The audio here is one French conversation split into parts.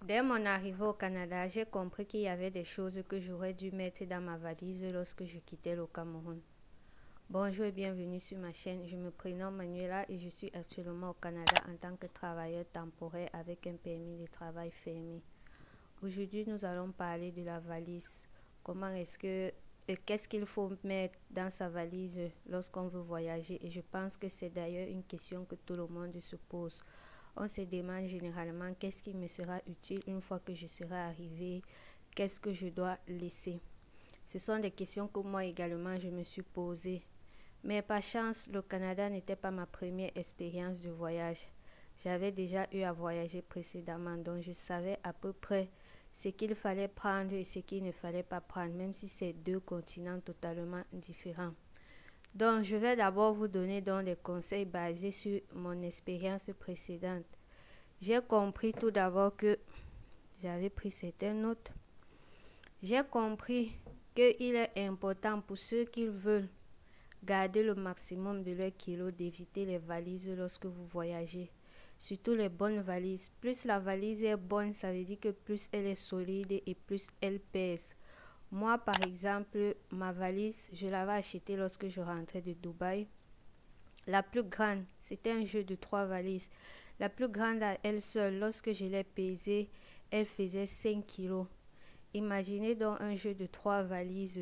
Dès mon arrivée au Canada, j'ai compris qu'il y avait des choses que j'aurais dû mettre dans ma valise lorsque je quittais le Cameroun. Bonjour et bienvenue sur ma chaîne. Je me prénomme Manuela et je suis actuellement au Canada en tant que travailleur temporaire avec un permis de travail fermé. Aujourd'hui, nous allons parler de la valise. Comment est-ce que qu'est-ce qu'il faut mettre dans sa valise lorsqu'on veut voyager? Et je pense que c'est d'ailleurs une question que tout le monde se pose. On se demande généralement qu'est-ce qui me sera utile une fois que je serai arrivé, qu'est-ce que je dois laisser. Ce sont des questions que moi également je me suis posées. Mais par chance, le Canada n'était pas ma première expérience de voyage. J'avais déjà eu à voyager précédemment, donc je savais à peu près ce qu'il fallait prendre et ce qu'il ne fallait pas prendre, même si c'est deux continents totalement différents. Donc, je vais d'abord vous donner des conseils basés sur mon expérience précédente. J'ai compris tout d'abord que j'avais pris certaines notes. J'ai compris qu'il est important pour ceux qui veulent garder le maximum de leurs kilos d'éviter les valises lorsque vous voyagez. Surtout les bonnes valises. Plus la valise est bonne, ça veut dire que plus elle est solide et plus elle pèse. Moi, par exemple, ma valise, je l'avais achetée lorsque je rentrais de Dubaï. La plus grande, c'était un jeu de 3 valises. La plus grande à elle seule, lorsque je l'ai pesée, elle faisait 5 kilos. Imaginez donc un jeu de 3 valises.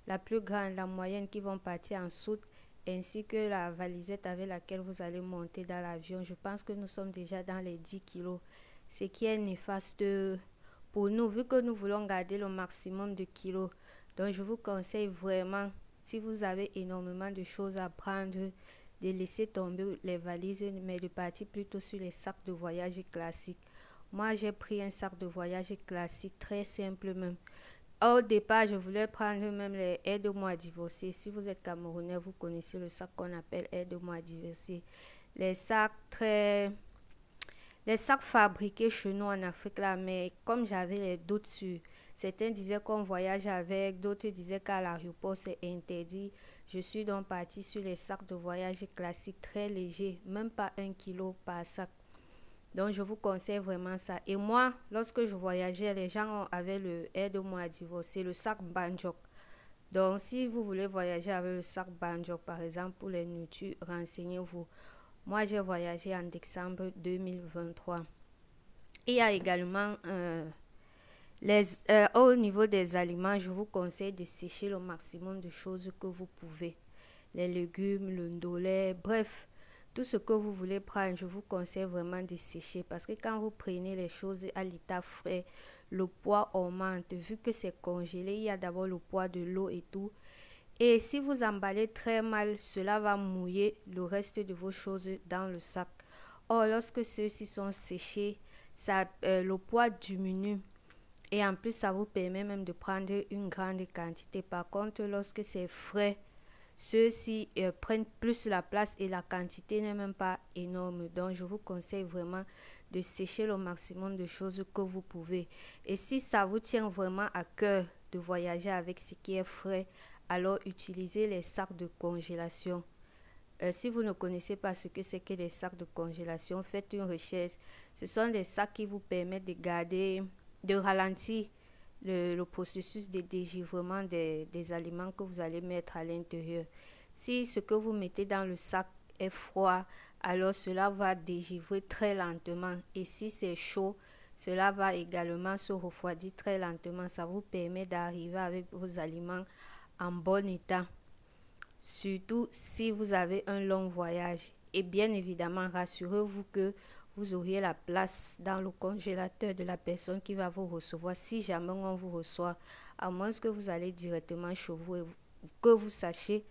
La plus grande, la moyenne qui vont partir en soute, ainsi que la valisette avec laquelle vous allez monter dans l'avion. Je pense que nous sommes déjà dans les 10 kilos. Ce qui est néfaste pour nous, vu que nous voulons garder le maximum de kilos. Donc je vous conseille vraiment, si vous avez énormément de choses à prendre, de laisser tomber les valises, mais de partir plutôt sur les sacs de voyage classiques. Moi, j'ai pris un sac de voyage classique, très simple même. Au départ, je voulais prendre même les Aide-moi à divorcer. Si vous êtes Camerounais, vous connaissez le sac qu'on appelle Aide-moi à divorcer. Les sacs très... Les sacs fabriqués chez nous en Afrique là, mais comme j'avais les doutes sur... Certains disaient qu'on voyage avec, d'autres disaient qu'à l'aéroport c'est interdit. Je suis donc partie sur les sacs de voyage classiques très légers, même pas 1 kilo par sac. Donc, je vous conseille vraiment ça. Et moi, lorsque je voyageais, les gens avaient le Aide-moi à divorcer, le sac Banjok. Donc, si vous voulez voyager avec le sac Banjok, par exemple, pour les nourritures, renseignez-vous. Moi, j'ai voyagé en décembre 2023. Il y a également au niveau des aliments, je vous conseille de sécher le maximum de choses que vous pouvez. Les légumes, le ndolé, bref, tout ce que vous voulez prendre, je vous conseille vraiment de sécher parce que quand vous prenez les choses à l'état frais, le poids augmente. Vu que c'est congelé, il y a d'abord le poids de l'eau et tout. Et si vous emballez très mal, cela va mouiller le reste de vos choses dans le sac. Or, lorsque ceux-ci sont séchés, le poids diminue. Et en plus, ça vous permet même de prendre une grande quantité. Par contre, lorsque c'est frais, ceux-ci prennent plus la place et la quantité n'est même pas énorme. Donc, je vous conseille vraiment de sécher le maximum de choses que vous pouvez. Et si ça vous tient vraiment à cœur de voyager avec ce qui est frais, alors utilisez les sacs de congélation. Si vous ne connaissez pas ce que c'est que les sacs de congélation, faites une recherche. Ce sont des sacs qui vous permettent de garder, de ralentir le processus de dégivrement des aliments que vous allez mettre à l'intérieur. Si ce que vous mettez dans le sac est froid, alors cela va dégivrer très lentement. Et si c'est chaud, cela va également se refroidir très lentement. Ça vous permet d'arriver avec vos aliments en bon état. Surtout si vous avez un long voyage. Et bien évidemment, rassurez-vous que vous auriez la place dans le congélateur de la personne qui va vous recevoir si jamais on vous reçoit, à moins que vous allez directement chez vous et que vous sachiez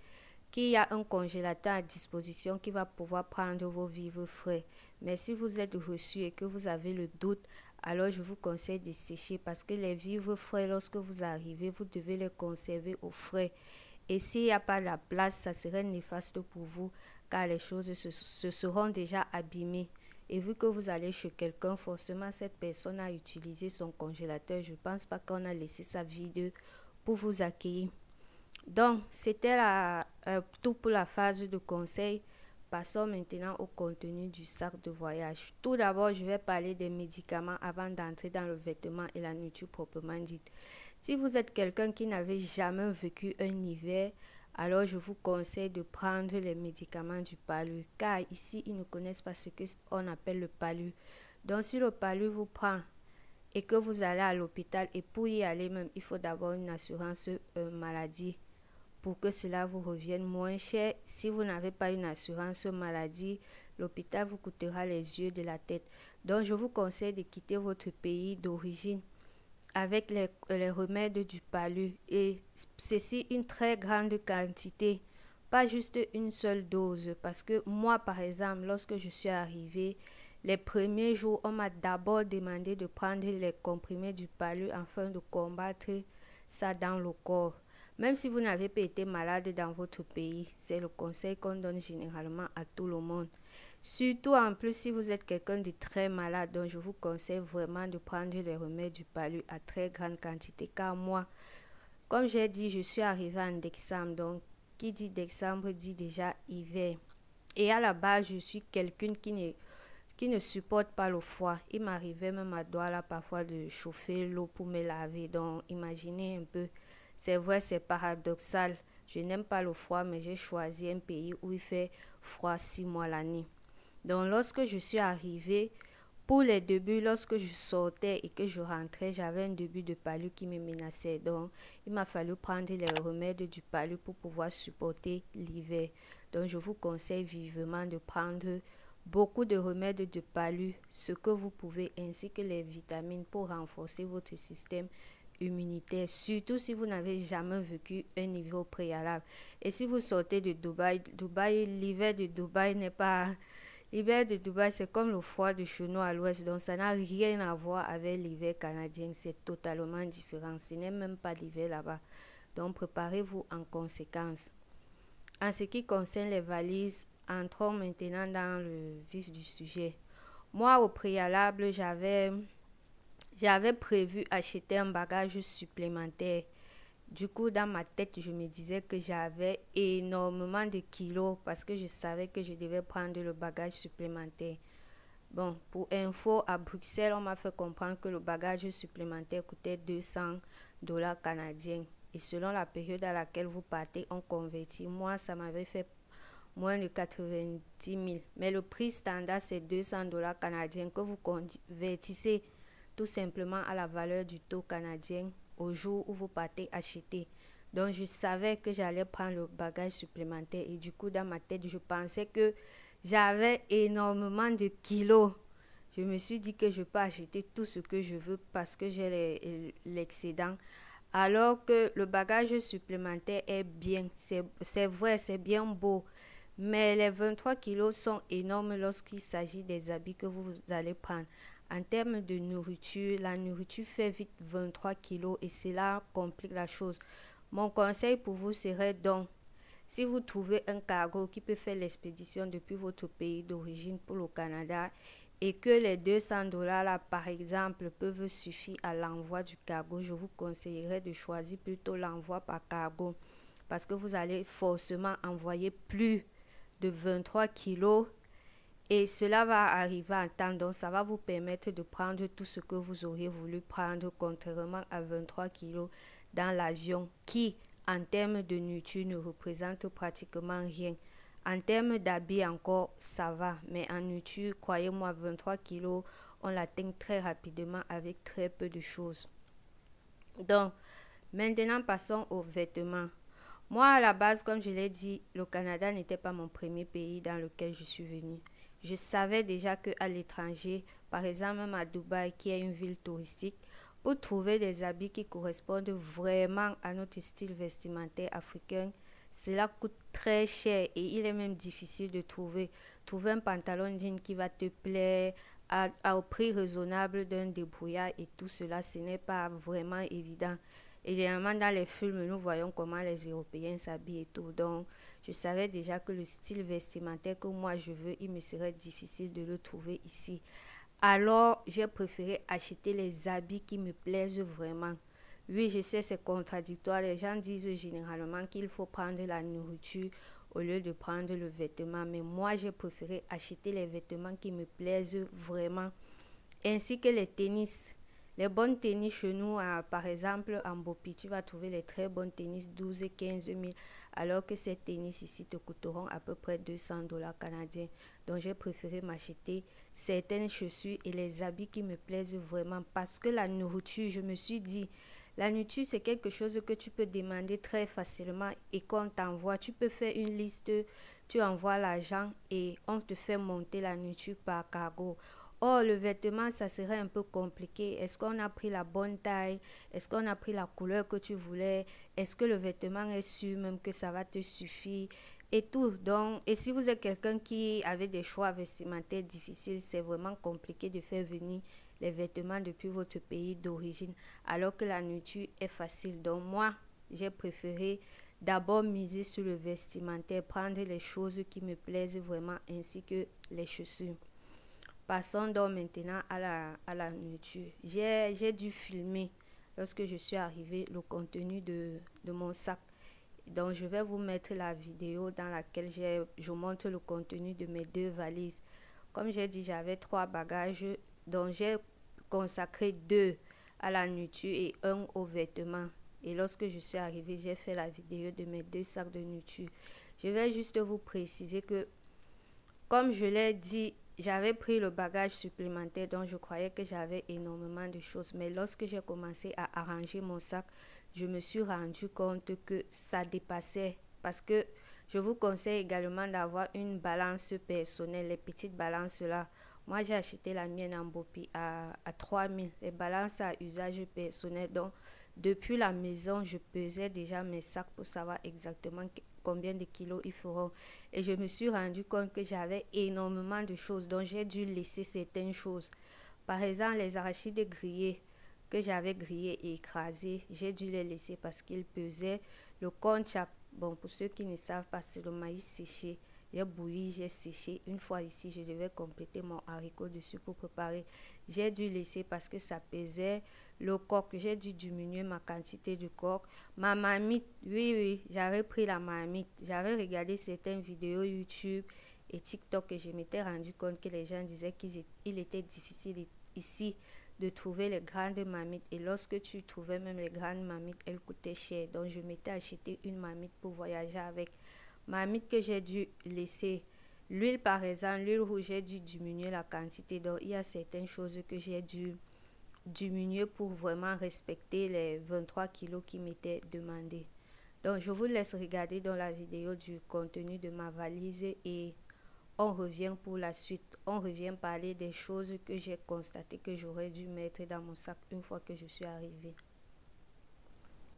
qu'il y a un congélateur à disposition qui va pouvoir prendre vos vivres frais. Mais si vous êtes reçu et que vous avez le doute, alors je vous conseille de sécher parce que les vivres frais, lorsque vous arrivez, vous devez les conserver au frais. Et s'il n'y a pas la place, ça serait néfaste pour vous car les choses se seront déjà abîmées. Et vu que vous allez chez quelqu'un, forcément cette personne a utilisé son congélateur. Je ne pense pas qu'on a laissé ça vide pour vous accueillir. Donc, c'était tout pour la phase de conseil. Passons maintenant au contenu du sac de voyage. Tout d'abord, je vais parler des médicaments avant d'entrer dans le vêtement et la nourriture proprement dite. Si vous êtes quelqu'un qui n'avait jamais vécu un hiver, alors je vous conseille de prendre les médicaments du palu, car ici, ils ne connaissent pas ce qu'on appelle le palu. Donc, si le palu vous prend et que vous allez à l'hôpital, et pour y aller même, il faut d'abord une assurance maladie pour que cela vous revienne moins cher. Si vous n'avez pas une assurance maladie, l'hôpital vous coûtera les yeux de la tête. Donc, je vous conseille de quitter votre pays d'origine avec les remèdes du palu, et ceci une très grande quantité, pas juste une seule dose, parce que moi par exemple, lorsque je suis arrivée, les premiers jours, on m'a d'abord demandé de prendre les comprimés du palu afin de combattre ça dans le corps. Même si vous n'avez pas été malade dans votre pays, c'est le conseil qu'on donne généralement à tout le monde. Surtout en plus si vous êtes quelqu'un de très malade, donc je vous conseille vraiment de prendre les remèdes du palu à très grande quantité. Car moi, comme j'ai dit, je suis arrivée en décembre, donc qui dit décembre dit déjà hiver. Et à la base, je suis quelqu'un qui ne supporte pas le froid. Il m'arrivait même à devoir là parfois de chauffer l'eau pour me laver. Donc imaginez un peu, c'est vrai, c'est paradoxal. Je n'aime pas le froid, mais j'ai choisi un pays où il fait froid 6 mois l'année. Donc lorsque je suis arrivée, pour les débuts, lorsque je sortais et que je rentrais, j'avais un début de palu qui me menaçait. Donc il m'a fallu prendre les remèdes du palu pour pouvoir supporter l'hiver. Donc je vous conseille vivement de prendre beaucoup de remèdes de palu, ce que vous pouvez, ainsi que les vitamines pour renforcer votre système immunitaire, surtout si vous n'avez jamais vécu un niveau préalable. Et si vous sortez de Dubaï, l'hiver de Dubaï n'est pas... L'hiver de Dubaï, c'est comme le froid de chez nous à l'ouest, donc ça n'a rien à voir avec l'hiver canadien, c'est totalement différent, ce n'est même pas l'hiver là-bas. Donc préparez-vous en conséquence. En ce qui concerne les valises, entrons maintenant dans le vif du sujet. Moi, au préalable, j'avais prévu acheter un bagage supplémentaire. Du coup, dans ma tête, je me disais que j'avais énormément de kilos parce que je savais que je devais prendre le bagage supplémentaire. Bon, pour info, à Bruxelles, on m'a fait comprendre que le bagage supplémentaire coûtait 200$ canadiens. Et selon la période à laquelle vous partez, on convertit. Moi, ça m'avait fait moins de 90 000. Mais le prix standard, c'est 200$ canadiens que vous convertissez tout simplement à la valeur du taux canadien au jour où vous partez acheter. Donc, je savais que j'allais prendre le bagage supplémentaire. Et du coup, dans ma tête, je pensais que j'avais énormément de kilos. Je me suis dit que je peux acheter tout ce que je veux parce que j'ai l'excédent. Alors que le bagage supplémentaire est bien. C'est vrai, c'est bien beau. Mais les 23 kilos sont énormes lorsqu'il s'agit des habits que vous allez prendre. En termes de nourriture, la nourriture fait vite 23 kilos et cela complique la chose. Mon conseil pour vous serait donc, si vous trouvez un cargo qui peut faire l'expédition depuis votre pays d'origine pour le Canada et que les 200$ là, par exemple, peuvent suffire à l'envoi du cargo, je vous conseillerais de choisir plutôt l'envoi par cargo parce que vous allez forcément envoyer plus de 23 kilos. Et cela va arriver en temps, donc ça va vous permettre de prendre tout ce que vous auriez voulu prendre, contrairement à 23 kilos dans l'avion, qui, en termes de nourriture, ne représente pratiquement rien. En termes d'habits encore, ça va, mais en nourriture, croyez-moi, 23 kilos, on l'atteint très rapidement avec très peu de choses. Donc, maintenant, passons aux vêtements. Moi, à la base, comme je l'ai dit, le Canada n'était pas mon premier pays dans lequel je suis venue. Je savais déjà qu'à l'étranger, par exemple même à Dubaï, qui est une ville touristique, pour trouver des habits qui correspondent vraiment à notre style vestimentaire africain, cela coûte très cher et il est même difficile de trouver. Trouver un pantalon jean qui va te plaire au prix raisonnable d'un débrouillard et tout cela, ce n'est pas vraiment évident. Et généralement, dans les films, nous voyons comment les Européens s'habillent et tout. Donc, je savais déjà que le style vestimentaire que moi je veux, il me serait difficile de le trouver ici. Alors, j'ai préféré acheter les habits qui me plaisent vraiment. Oui, je sais, c'est contradictoire. Les gens disent généralement qu'il faut prendre la nourriture au lieu de prendre le vêtement. Mais moi, j'ai préféré acheter les vêtements qui me plaisent vraiment, ainsi que les tennis. Les bonnes tennis chez nous, par exemple, en Bopi, tu vas trouver les très bonnes tennis 12 et 15 000, alors que ces tennis ici te coûteront à peu près 200 dollars canadiens. Donc, j'ai préféré m'acheter certaines chaussures et les habits qui me plaisent vraiment. Parce que la nourriture, je me suis dit, la nourriture, c'est quelque chose que tu peux demander très facilement et qu'on t'envoie. Tu peux faire une liste, tu envoies l'argent et on te fait monter la nourriture par cargo. Oh, le vêtement, ça serait un peu compliqué. Est-ce qu'on a pris la bonne taille? Est-ce qu'on a pris la couleur que tu voulais? Est-ce que le vêtement est sûr même que ça va te suffire? Et tout. Donc, et si vous êtes quelqu'un qui avait des choix vestimentaires difficiles, c'est vraiment compliqué de faire venir les vêtements depuis votre pays d'origine, alors que la nourriture est facile. Donc, moi, j'ai préféré d'abord miser sur le vestimentaire, prendre les choses qui me plaisent vraiment, ainsi que les chaussures. Passons donc maintenant à la nourriture. J'ai dû filmer lorsque je suis arrivée le contenu de mon sac. Donc je vais vous mettre la vidéo dans laquelle je montre le contenu de mes deux valises. Comme j'ai dit, j'avais 3 bagages, donc j'ai consacré 2 à la nourriture et 1 aux vêtements. Et lorsque je suis arrivée, j'ai fait la vidéo de mes 2 sacs de nourriture. Je vais juste vous préciser que, comme je l'ai dit, j'avais pris le bagage supplémentaire, donc je croyais que j'avais énormément de choses. Mais lorsque j'ai commencé à arranger mon sac, je me suis rendu compte que ça dépassait. Parce que je vous conseille également d'avoir une balance personnelle, les petites balances là. Moi, j'ai acheté la mienne en Bopi à 3 000, les balances à usage personnel. Donc, depuis la maison, je pesais déjà mes sacs pour savoir exactement combien de kilos ils feront. Et je me suis rendu compte que j'avais énormément de choses, donc j'ai dû laisser certaines choses. Par exemple, les arachides grillés que j'avais grillés et écrasés, j'ai dû les laisser parce qu'ils pesaient. Le concha, bon, pour ceux qui ne savent pas, c'est le maïs séché. J'ai bouilli, j'ai séché. Une fois ici, je devais compléter mon haricot dessus pour préparer. J'ai dû laisser parce que ça pesait. Le coq, j'ai dû diminuer ma quantité de coq. Ma marmite, oui, j'avais pris la marmite. J'avais regardé certaines vidéos YouTube et TikTok et je m'étais rendu compte que les gens disaient qu'il était difficile ici de trouver les grandes marmites. Et lorsque tu trouvais même les grandes marmites, elles coûtaient cher. Donc, je m'étais acheté une marmite pour voyager avec. Marmite que j'ai dû laisser. L'huile, par exemple, l'huile rouge, j'ai dû diminuer la quantité. Donc, il y a certaines choses que j'ai dû diminuer pour vraiment respecter les 23 kilos qui m'étaient demandés. Donc, je vous laisse regarder dans la vidéo du contenu de ma valise et on revient pour la suite. On revient parler des choses que j'ai constatées que j'aurais dû mettre dans mon sac une fois que je suis arrivée.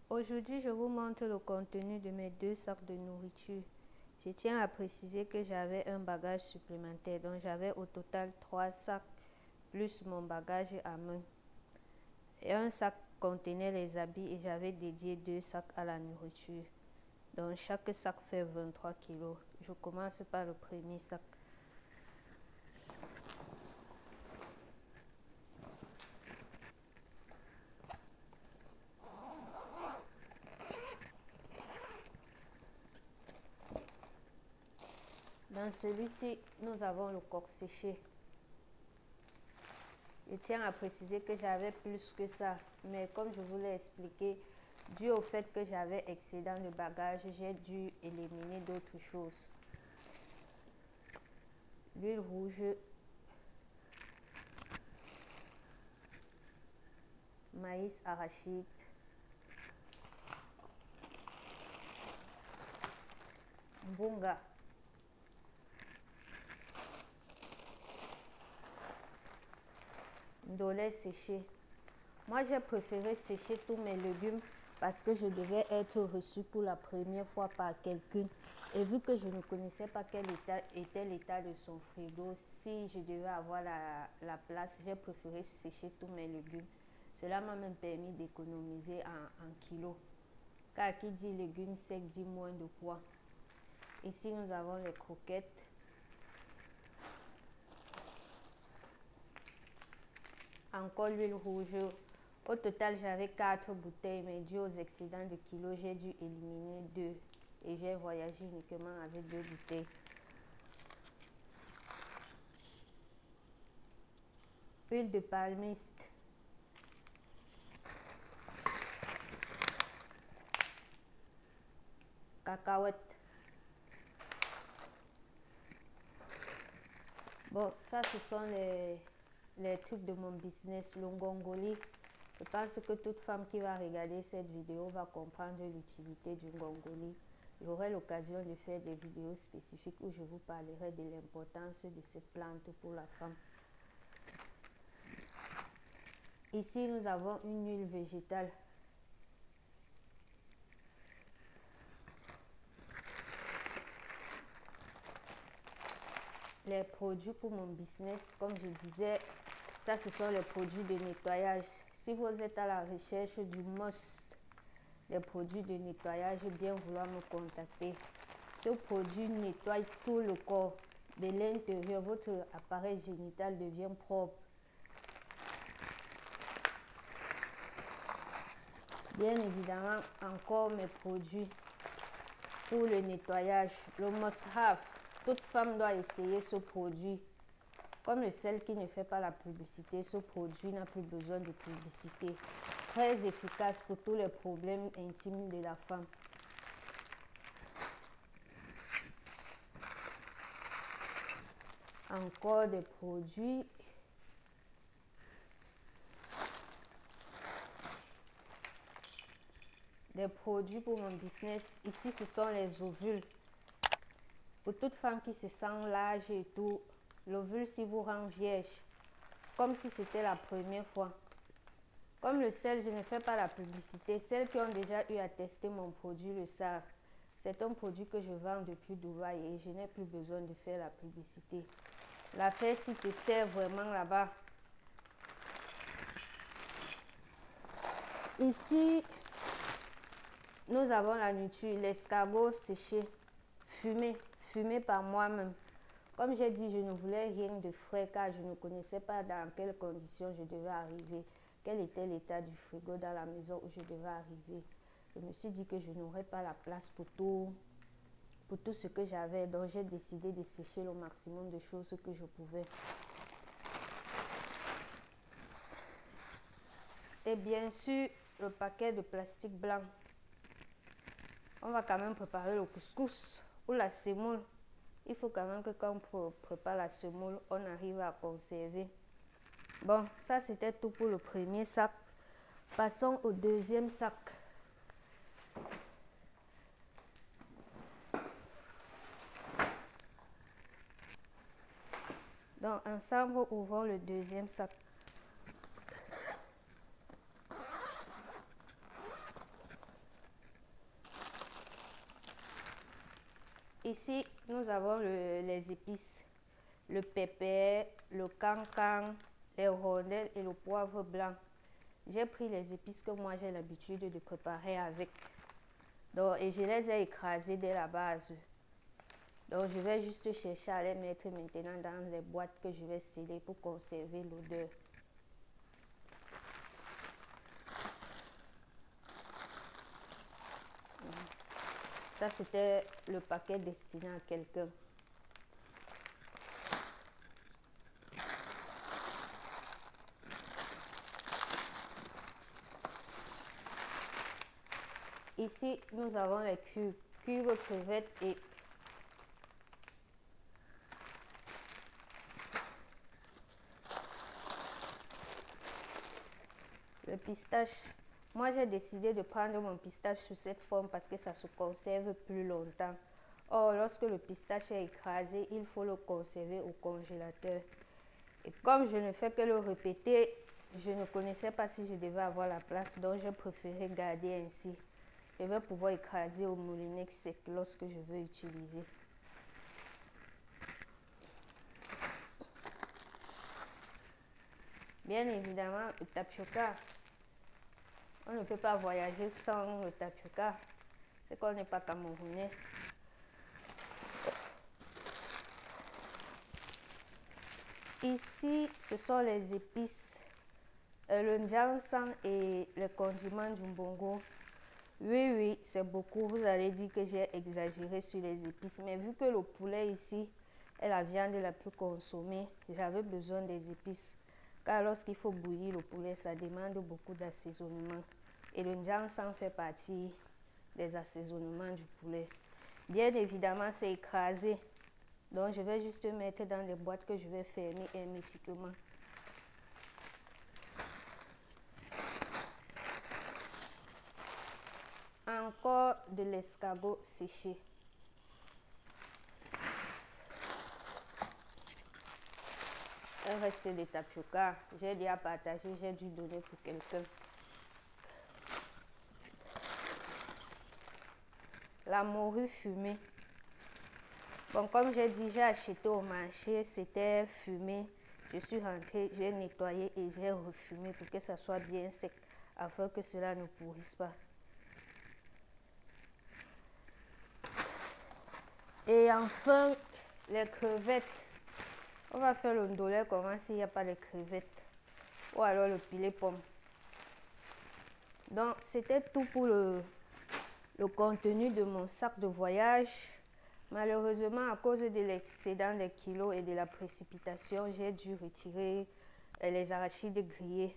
Aujourd'hui, je vous montre le contenu de mes 2 sacs de nourriture. Je tiens à préciser que j'avais un bagage supplémentaire, donc j'avais au total 3 sacs plus mon bagage à main. Et un sac contenait les habits et j'avais dédié 2 sacs à la nourriture. Donc chaque sac fait 23 kilos. Je commence par le premier sac. Dans celui-ci, nous avons le coq séché. Je tiens à préciser que j'avais plus que ça, mais comme je vous l'ai expliqué, dû au fait que j'avais excédent de bagages, j'ai dû éliminer d'autres choses. L'huile rouge, maïs arachide, bunga, ndolé séché. Moi, j'ai préféré sécher tous mes légumes parce que je devais être reçue pour la première fois par quelqu'un. Et vu que je ne connaissais pas quel était l'état de son frigo, si je devais avoir la place, j'ai préféré sécher tous mes légumes. Cela m'a même permis d'économiser en kilos. Car qui dit légumes secs dit moins de poids. Ici, nous avons les croquettes. Encore l'huile rouge. Au total, j'avais 4 bouteilles, mais dû aux excédents de kilos, j'ai dû éliminer 2. et j'ai voyagé uniquement avec 2 bouteilles. Huile de palmiste. Cacahuètes. Bon, ça ce sont les trucs de mon business, le ngongoli. Je pense que toute femme qui va regarder cette vidéo va comprendre l'utilité du ngongoli. J'aurai l'occasion de faire des vidéos spécifiques où je vous parlerai de l'importance de cette plante pour la femme. Ici, nous avons une huile végétale. Les produits pour mon business, comme je disais, ça ce sont les produits de nettoyage. Si vous êtes à la recherche du must, les produits de nettoyage, bien vouloir me contacter. Ce produit nettoie tout le corps. De l'intérieur, votre appareil génital devient propre. Bien évidemment, encore mes produits pour le nettoyage. Le must-have. Toute femme doit essayer ce produit. Comme le sel qui ne fait pas la publicité, ce produit n'a plus besoin de publicité. Très efficace pour tous les problèmes intimes de la femme. Encore des produits. Des produits pour mon business. Ici, ce sont les ovules. Pour toute femme qui se sent large et tout, l'ovule si vous rend vierge, comme si c'était la première fois. Comme le sel, je ne fais pas la publicité. Celles qui ont déjà eu à tester mon produit le savent. C'est un produit que je vends depuis Dubaï et je n'ai plus besoin de faire la publicité. L'affaire si te sert vraiment là-bas. Ici, nous avons la nourriture, l'escargot séché, fumé par moi-même. Comme j'ai dit, je ne voulais rien de frais car je ne connaissais pas dans quelles conditions je devais arriver, quel était l'état du frigo dans la maison où je devais arriver. Je me suis dit que je n'aurais pas la place pour tout ce que j'avais, donc j'ai décidé de sécher le maximum de choses que je pouvais. Et bien sûr, le paquet de plastique blanc. On va quand même préparer le couscous ou la semoule. Il faut quand même que quand on prépare la semoule, on arrive à conserver. Bon, ça c'était tout pour le premier sac. Passons au deuxième sac. Donc ensemble, ouvrons le deuxième sac. Ici, nous avons les épices, le pépère, le cancan, les rondelles et le poivre blanc. J'ai pris les épices que moi j'ai l'habitude de préparer avec. Donc, et je les ai écrasées dès la base. Donc, je vais juste chercher à les mettre maintenant dans les boîtes que je vais sceller pour conserver l'odeur. Ça, c'était le paquet destiné à quelqu'un. Ici, nous avons les cubes crevettes et le pistache. Moi, j'ai décidé de prendre mon pistache sous cette forme parce que ça se conserve plus longtemps. Or, lorsque le pistache est écrasé, il faut le conserver au congélateur. Et comme je ne fais que le répéter, je ne connaissais pas si je devais avoir la place, donc j'ai préféré garder ainsi. Je vais pouvoir écraser au moulinex sec lorsque je veux utiliser. Bien évidemment, le tapioca. On ne peut pas voyager sans le tapioca. C'est qu'on n'est pas camerounais. Ici, ce sont les épices, le njansang et le condiment du mbongo. Oui, oui, c'est beaucoup. Vous allez dire que j'ai exagéré sur les épices. Mais vu que le poulet ici est la viande la plus consommée, j'avais besoin des épices. Car lorsqu'il faut bouillir le poulet, ça demande beaucoup d'assaisonnement. Et le ndjang en fait partie des assaisonnements du poulet. Bien évidemment, c'est écrasé. Donc, je vais juste mettre dans les boîtes que je vais fermer hermétiquement. Encore de l'escargot séché. Un reste de tapioca. J'ai déjà partagé, j'ai dû donner pour quelqu'un. La morue fumée. Bon, comme j'ai dit, j'ai acheté au marché, c'était fumé. Je suis rentrée, j'ai nettoyé et j'ai refumé pour que ça soit bien sec, afin que cela ne pourrisse pas. Et enfin, les crevettes. On va faire le ndolé comment s'il n'y a pas de crevettes. Ou alors le filet pomme. Donc, c'était tout pour le contenu de mon sac de voyage. Malheureusement, à cause de l'excédent des kilos et de la précipitation, j'ai dû retirer les arachides grillés.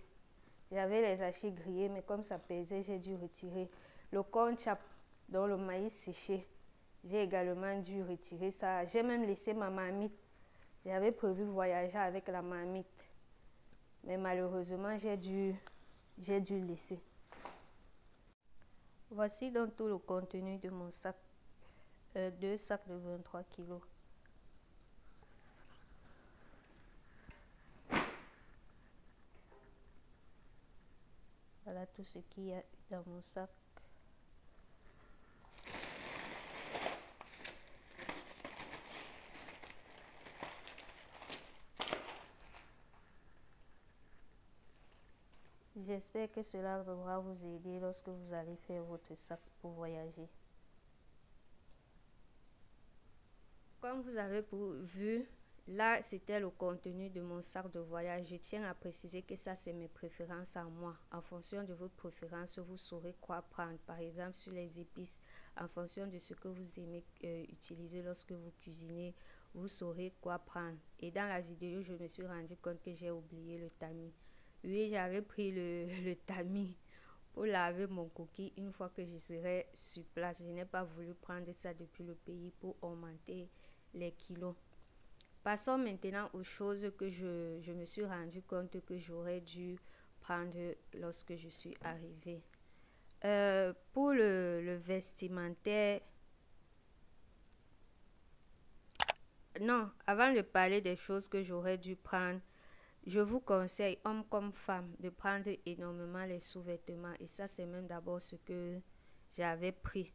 J'avais les arachides grillés, mais comme ça pesait, j'ai dû retirer. Le corn chap, donc le maïs séché, j'ai également dû retirer ça. J'ai même laissé ma marmite. J'avais prévu voyager avec la marmite. Mais malheureusement, j'ai dû laisser. Voici donc tout le contenu de mon sac. 2 sacs de 23 kilos. Voilà tout ce qu'il y a dans mon sac. J'espère que cela va vous aider lorsque vous allez faire votre sac pour voyager. Comme vous avez vu, là c'était le contenu de mon sac de voyage. Je tiens à préciser que ça c'est mes préférences à moi. En fonction de vos préférences, vous saurez quoi prendre. Par exemple sur les épices, en fonction de ce que vous aimez utiliser lorsque vous cuisinez, vous saurez quoi prendre. Et dans la vidéo, je me suis rendu compte que j'ai oublié le tamis. Oui, j'avais pris le tamis pour laver mon cookie une fois que je serai sur place. Je n'ai pas voulu prendre ça depuis le pays pour augmenter les kilos. Passons maintenant aux choses que je me suis rendu compte que j'aurais dû prendre lorsque je suis arrivée. Pour le vestimentaire, non, avant de parler des choses que j'aurais dû prendre, je vous conseille, homme comme femme, de prendre énormément les sous-vêtements. Et ça, c'est même d'abord ce que j'avais pris.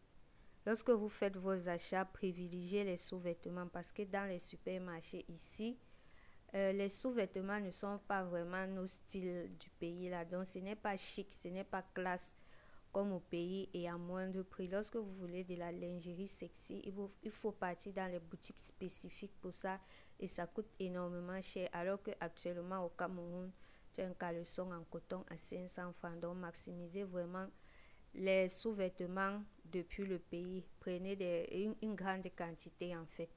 Lorsque vous faites vos achats, privilégiez les sous-vêtements parce que dans les supermarchés ici, les sous-vêtements ne sont pas vraiment nos styles du pays là. Donc, ce n'est pas chic, ce n'est pas classe comme au pays et à moindre prix. Lorsque vous voulez de la lingerie sexy, il faut partir dans les boutiques spécifiques pour ça et ça coûte énormément cher. Alors que actuellement au Cameroun, tu as un caleçon en coton à 500 francs. Donc, maximisez vraiment les sous-vêtements depuis le pays. Prenez une grande quantité en fait.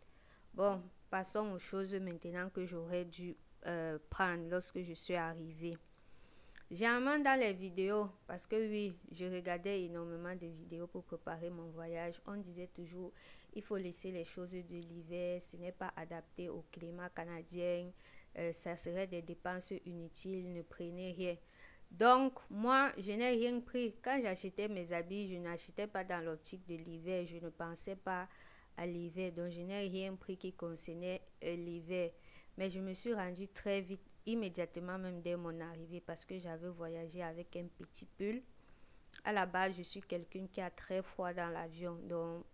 Bon, passons aux choses maintenant que j'aurais dû prendre lorsque je suis arrivée. Généralement dans les vidéos, parce que oui, je regardais énormément de vidéos pour préparer mon voyage, on disait toujours, il faut laisser les choses de l'hiver, ce n'est pas adapté au climat canadien, ça serait des dépenses inutiles, ne prenez rien. Donc, moi, je n'ai rien pris. Quand j'achetais mes habits, je n'achetais pas dans l'optique de l'hiver, je ne pensais pas à l'hiver, donc je n'ai rien pris qui concernait l'hiver. Mais je me suis rendue très vite, immédiatement même dès mon arrivée, parce que j'avais voyagé avec un petit pull. À la base, je suis quelqu'un qui a très froid dans l'avion, donc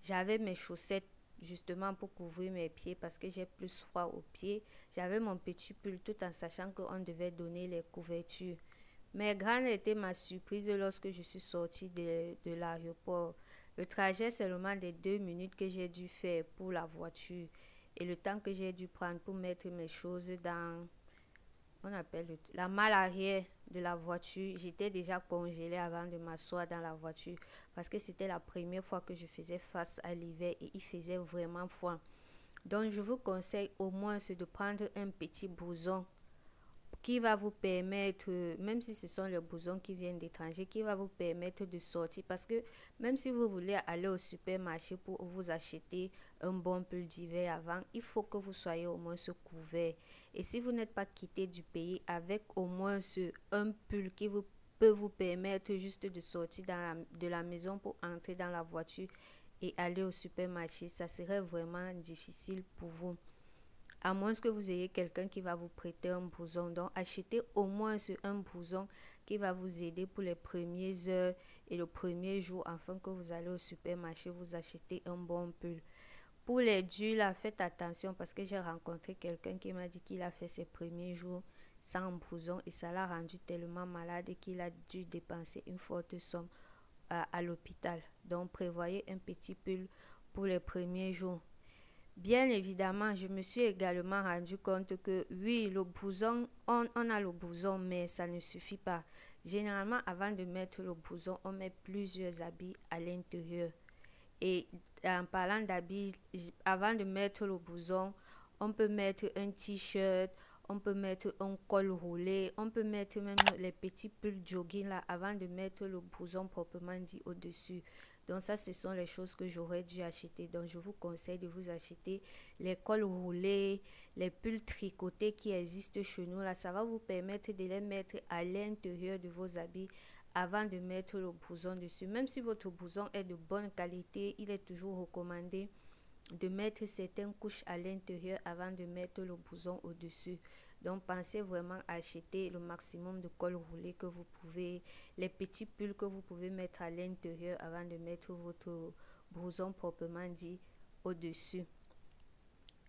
j'avais mes chaussettes justement pour couvrir mes pieds parce que j'ai plus froid aux pieds. J'avais mon petit pull tout en sachant qu'on devait donner les couvertures. Mais grande était ma surprise lorsque je suis sortie de l'aéroport. Le trajet, c'est seulement des 2 minutes que j'ai dû faire pour la voiture et le temps que j'ai dû prendre pour mettre mes choses on appelle la malle arrière de la voiture. J'étais déjà congelée avant de m'asseoir dans la voiture parce que c'était la première fois que je faisais face à l'hiver et il faisait vraiment froid. Donc, je vous conseille au moins de prendre un petit blouson qui va vous permettre, même si ce sont les blousons qui viennent d'étrangers, qui va vous permettre de sortir. Parce que même si vous voulez aller au supermarché pour vous acheter un bon pull d'hiver avant, il faut que vous soyez au moins couvert. Et si vous n'êtes pas quitté du pays avec au moins un pull qui peut vous permettre juste de sortir de la maison pour entrer dans la voiture et aller au supermarché, ça serait vraiment difficile pour vous. À moins que vous ayez quelqu'un qui va vous prêter un blouson. Donc, achetez au moins un blouson qui va vous aider pour les premières heures et le premier jour, afin que vous allez au supermarché, vous achetez un bon pull. Pour les durs, là, faites attention parce que j'ai rencontré quelqu'un qui m'a dit qu'il a fait ses premiers jours sans blouson et ça l'a rendu tellement malade qu'il a dû dépenser une forte somme à l'hôpital. Donc, prévoyez un petit pull pour les premiers jours. Bien évidemment, je me suis également rendu compte que oui, le blouson, on a le blouson, mais ça ne suffit pas. Généralement, avant de mettre le blouson, on met plusieurs habits à l'intérieur. Et en parlant d'habits, avant de mettre le blouson, on peut mettre un t-shirt, on peut mettre un col roulé, on peut mettre même les petits pulls jogging là avant de mettre le blouson proprement dit au-dessus. Donc ça, ce sont les choses que j'aurais dû acheter. Donc je vous conseille de vous acheter les cols roulés, les pulls tricotés qui existent chez nous là. Ça va vous permettre de les mettre à l'intérieur de vos habits avant de mettre le blouson dessus. Même si votre blouson est de bonne qualité, il est toujours recommandé de mettre certaines couches à l'intérieur avant de mettre le blouson au-dessus. Donc, pensez vraiment à acheter le maximum de cols roulés que vous pouvez, les petits pulls que vous pouvez mettre à l'intérieur avant de mettre votre blouson proprement dit au-dessus.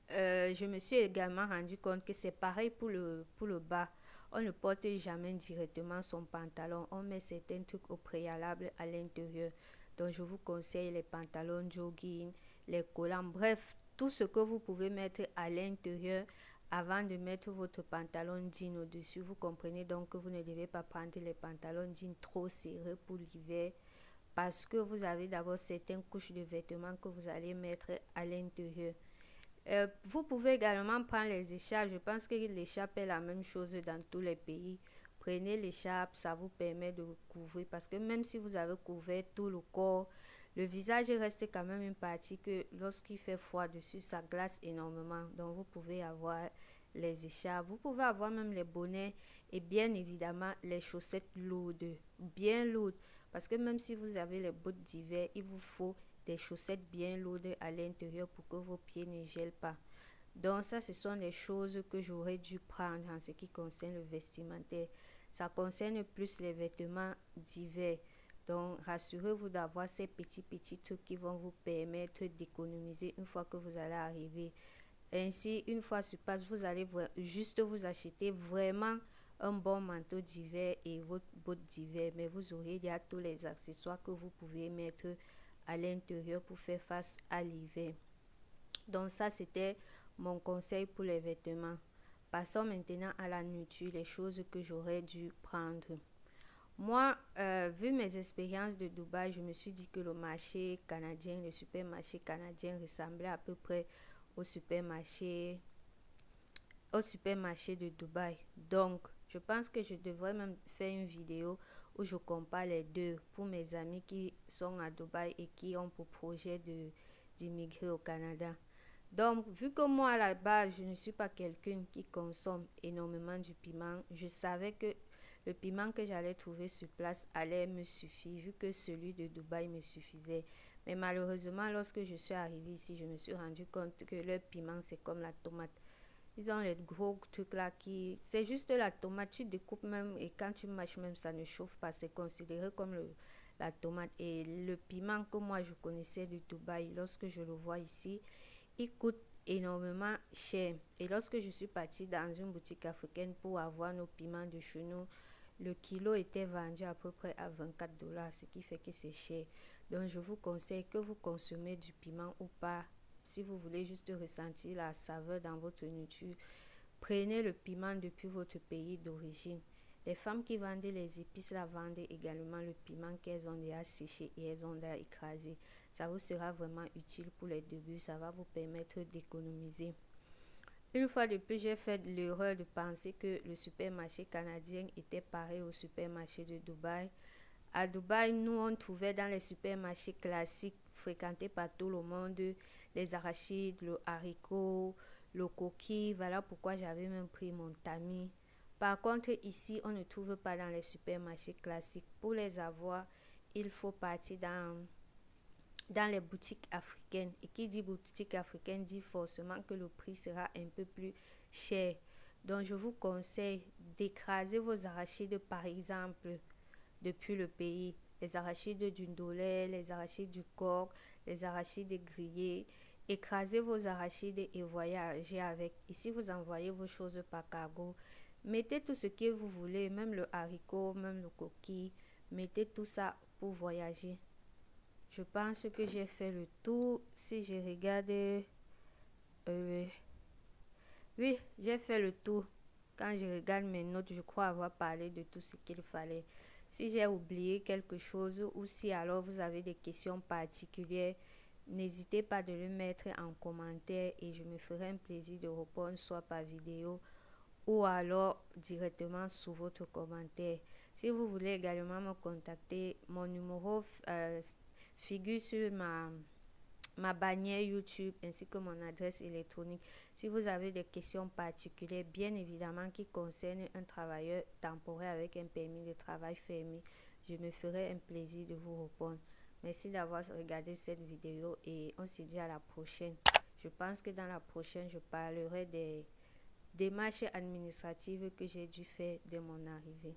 Je me suis également rendu compte que c'est pareil pour le bas. On ne porte jamais directement son pantalon. On met certains trucs au préalable à l'intérieur. Donc, je vous conseille les pantalons jogging, les collants, bref, tout ce que vous pouvez mettre à l'intérieur avant de mettre votre pantalon jean au-dessus. Vous comprenez donc que vous ne devez pas prendre les pantalons jean trop serrés pour l'hiver parce que vous avez d'abord certaines couches de vêtements que vous allez mettre à l'intérieur. Vous pouvez également prendre les écharpes. Je pense que l'écharpe est la même chose dans tous les pays. Prenez l'écharpe, ça vous permet de vous couvrir parce que même si vous avez couvert tout le corps, le visage reste quand même une partie que lorsqu'il fait froid dessus, ça glace énormément. Donc vous pouvez avoir les écharpes, vous pouvez avoir même les bonnets et bien évidemment les chaussettes lourdes, bien lourdes. Parce que même si vous avez les bottes d'hiver, il vous faut des chaussettes bien lourdes à l'intérieur pour que vos pieds ne gèlent pas. Donc ça, ce sont les choses que j'aurais dû prendre en ce qui concerne le vestimentaire. Ça concerne plus les vêtements d'hiver. Donc rassurez-vous d'avoir ces petits trucs qui vont vous permettre d'économiser une fois que vous allez arriver. Ainsi, une fois sur place, vous allez juste vous acheter vraiment un bon manteau d'hiver et votre botte d'hiver. Mais vous aurez déjà tous les accessoires que vous pouvez mettre à l'intérieur pour faire face à l'hiver. Donc ça, c'était mon conseil pour les vêtements. Passons maintenant à la nourriture, les choses que j'aurais dû prendre. Moi, vu mes expériences de Dubaï, je me suis dit que le marché canadien, le supermarché canadien ressemblait à peu près au supermarché, de Dubaï. Donc, je pense que je devrais même faire une vidéo où je compare les deux pour mes amis qui sont à Dubaï et qui ont pour projet d'immigrer au Canada. Donc, vu que moi, à la base, je ne suis pas quelqu'un qui consomme énormément du piment, je savais que le piment que j'allais trouver sur place allait me suffire, vu que celui de Dubaï me suffisait. Mais malheureusement, lorsque je suis arrivée ici, je me suis rendu compte que le piment, c'est comme la tomate. Ils ont les gros trucs là qui... C'est juste la tomate, tu découpes même et quand tu mâches même, ça ne chauffe pas. C'est considéré comme la tomate. Et le piment que moi, je connaissais de Dubaï, lorsque je le vois ici, il coûte énormément cher. Et lorsque je suis partie dans une boutique africaine pour avoir nos piments de chez nous, le kilo était vendu à peu près à 24 $, ce qui fait que c'est cher. Donc, je vous conseille que vous consommez du piment ou pas. Si vous voulez juste ressentir la saveur dans votre nourriture, Prenez le piment depuis votre pays d'origine. Les femmes qui vendent les épices là vendent également le piment qu'elles ont déjà séché et elles ont déjà écrasé. Ça vous sera vraiment utile pour les débuts, ça va vous permettre d'économiser. Une fois de plus, j'ai fait l'erreur de penser que le supermarché canadien était pareil au supermarché de Dubaï. À Dubaï, nous, on trouvait dans les supermarchés classiques fréquentés par tout le monde les arachides, le haricot, le coquille. Voilà pourquoi j'avais même pris mon tamis. Par contre, ici, on ne trouve pas dans les supermarchés classiques. Pour les avoir, il faut partir dans les boutiques africaines. Et qui dit boutique africaine dit forcément que le prix sera un peu plus cher. Donc, je vous conseille d'écraser vos arachides, par exemple, depuis le pays. Les arachides du Ndolé, les arachides du Cork, les arachides grillés. Écrasez vos arachides et voyagez avec. Ici, vous envoyez vos choses par cargo. Mettez tout ce que vous voulez, même le haricot, même le coquille. Mettez tout ça pour voyager. Je pense que j'ai fait le tour. Si je regarde... oui, j'ai fait le tour. Quand je regarde mes notes, je crois avoir parlé de tout ce qu'il fallait. Si j'ai oublié quelque chose ou si alors vous avez des questions particulières, n'hésitez pas de le mettre en commentaire et je me ferai un plaisir de répondre soit par vidéo ou alors directement sous votre commentaire. Si vous voulez également me contacter, mon numéro figure sur ma bannière YouTube ainsi que mon adresse électronique. Si vous avez des questions particulières, bien évidemment qui concernent un travailleur temporaire avec un permis de travail fermé, je me ferai un plaisir de vous répondre. Merci d'avoir regardé cette vidéo et on se dit à la prochaine. Je pense que dans la prochaine, je parlerai des démarches administratives que j'ai dû faire dès mon arrivée.